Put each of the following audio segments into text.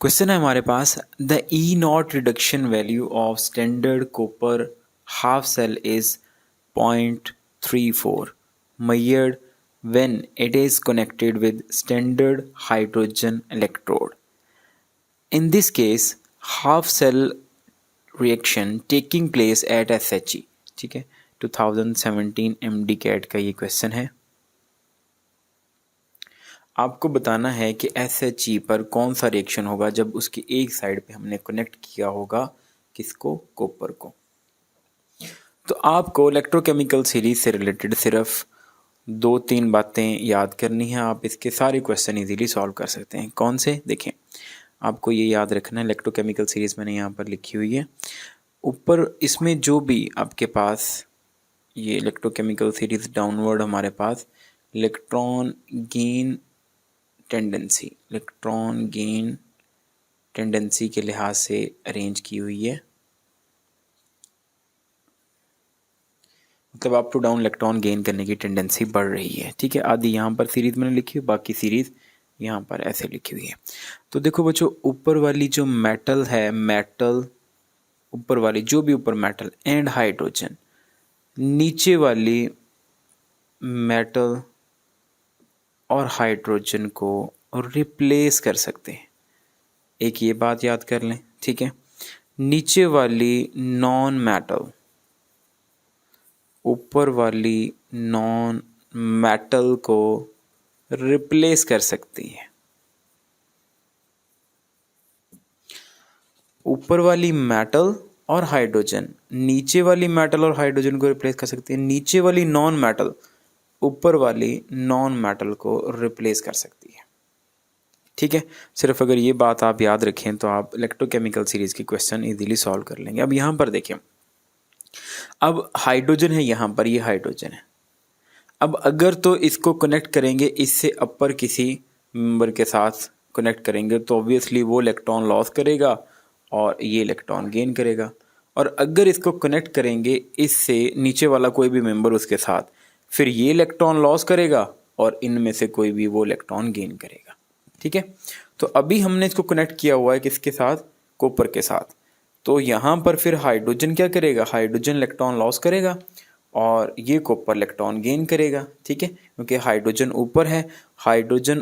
Question है हमारे पास, the E naught reduction value of standard copper half cell is 0.34 measured when it is connected with standard hydrogen electrode. In this case, half cell reaction taking place at SHE. ठीक है, 2017 MDCAT का ये question है। आपको बताना है कि SHE पर कौन सा रिएक्शन होगा जब उसकी एक साइड पे हमने कनेक्ट किया होगा किसको, कॉपर को। तो आपको इलेक्ट्रोकेमिकल सीरीज से रिलेटेड सिर्फ 2-3 बातें याद करनी है, आप इसके सारे क्वेश्चन इजीली सॉल्व कर सकते हैं। कौन से, देखें, आपको ये याद रखना है, इलेक्ट्रोकेमिकल सीरीज मैंने यहाँ पर लिखी हुई है ऊपर। इसमें जो भी आपके पास ये इलेक्ट्रोकेमिकल सीरीज डाउनवर्ड हमारे पास इलेक्ट्रॉन गेन टेंडेंसी के लिहाज से अरेंज की हुई है, मतलब up to down electron gain करने की टेंडेंसी बढ़ रही है। ठीक है, आदि यहाँ पर सीरीज मैंने लिखी है, बाकी सीरीज यहाँ पर ऐसे लिखी हुई है। तो देखो बच्चों, ऊपर वाली जो मेटल है, ऊपर वाली जो भी ऊपर मेटल एंड हाइड्रोजन, नीचे वाली मेटल और हाइड्रोजन को रिप्लेस कर सकते हैं। एक ये बात याद कर लें, ठीक है। नीचे वाली नॉन मेटल ऊपर वाली नॉन मेटल को रिप्लेस कर सकती है। ऊपर वाली मेटल और हाइड्रोजन नीचे वाली मेटल और हाइड्रोजन को रिप्लेस कर सकती है। नीचे वाली नॉन मेटल ऊपर वाली नॉन मेटल को रिप्लेस कर सकती है। ठीक है, सिर्फ अगर ये बात आप याद रखें तो आप इलेक्ट्रोकेमिकल सीरीज की क्वेश्चन इजीली सॉल्व कर लेंगे। अब यहाँ पर देखें, अब हाइड्रोजन है, यहाँ पर ये हाइड्रोजन है। अब अगर तो इसको कनेक्ट करेंगे, इससे अपर किसी मेंबर के साथ कनेक्ट करेंगे तो ऑब्वियसली वो इलेक्ट्रॉन लॉस करेगा और ये इलेक्ट्रॉन गेन करेगा। और अगर इसको कनेक्ट करेंगे इससे नीचे वाला कोई भी मेंबर उसके साथ, फिर ये इलेक्ट्रॉन लॉस करेगा और इनमें से कोई भी वो इलेक्ट्रॉन गेन करेगा। ठीक है, तो अभी हमने इसको कनेक्ट किया हुआ है किसके साथ, कॉपर के साथ। तो यहाँ पर फिर हाइड्रोजन क्या करेगा, हाइड्रोजन इलेक्ट्रॉन लॉस करेगा और ये कॉपर इलेक्ट्रॉन गेन करेगा। ठीक है, क्योंकि हाइड्रोजन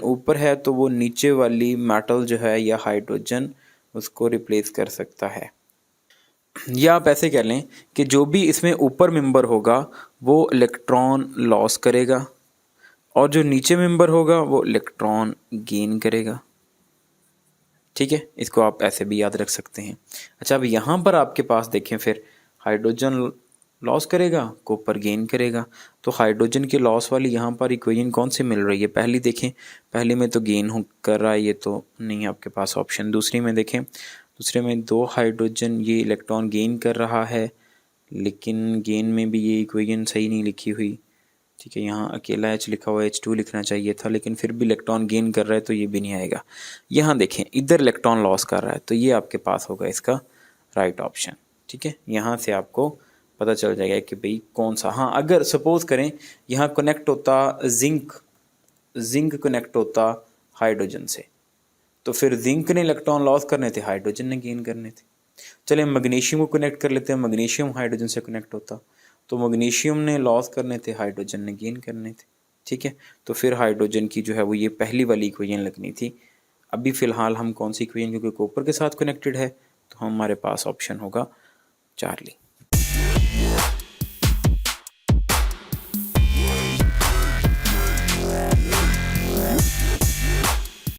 ऊपर है तो वो नीचे वाली मेटल जो है या हाइड्रोजन उसको रिप्लेस कर सकता है। या आप ऐसे कह लें कि जो भी इसमें ऊपर मेंबर होगा वो इलेक्ट्रॉन लॉस करेगा और जो नीचे मेंबर होगा वो इलेक्ट्रॉन गेन करेगा। ठीक है, इसको आप ऐसे भी याद रख सकते हैं। अच्छा, अब यहाँ पर आपके पास देखें, फिर हाइड्रोजन लॉस करेगा, कॉपर गेन करेगा। तो हाइड्रोजन के लॉस वाली यहाँ पर इक्वेशन कौन सी मिल रही है, पहली देखें, पहली में तो गेन कर रहा है, ये तो नहीं आपके पास ऑप्शन। दूसरी में देखें, दूसरे में 2 हाइड्रोजन ये इलेक्ट्रॉन गेन कर रहा है, लेकिन गेन में भी ये इक्वेशन सही नहीं लिखी हुई। ठीक है, यहाँ अकेला H लिखा हुआ है, H2 लिखना चाहिए था, लेकिन फिर भी इलेक्ट्रॉन गेन कर रहा है तो ये भी नहीं आएगा। यहाँ देखें, इधर इलेक्ट्रॉन लॉस कर रहा है, तो ये आपके पास होगा इसका राइट ऑप्शन। ठीक है, यहाँ से आपको पता चल जाएगा कि भाई कौन सा। हाँ, अगर सपोज करें यहाँ कनेक्ट होता जिंक कनेक्ट होता हाइड्रोजन से, तो फिर जिंक ने इलेक्ट्रॉन लॉस करने थे, हाइड्रोजन ने गेन करने थे। चले मैग्नीशियम को कनेक्ट कर लेते हैं, मैग्नीशियम हाइड्रोजन से कनेक्ट होता तो मैग्नीशियम ने लॉस करने थे, हाइड्रोजन ने गेन करने थे। ठीक है, तो फिर हाइड्रोजन की जो है वो ये पहली वाली इक्वेशन लगनी थी। अभी फ़िलहाल हम कौन सी इक्वेशन, क्योंकि कॉपर के साथ कनेक्टेड है तो हमारे पास ऑप्शन होगा चार्ली।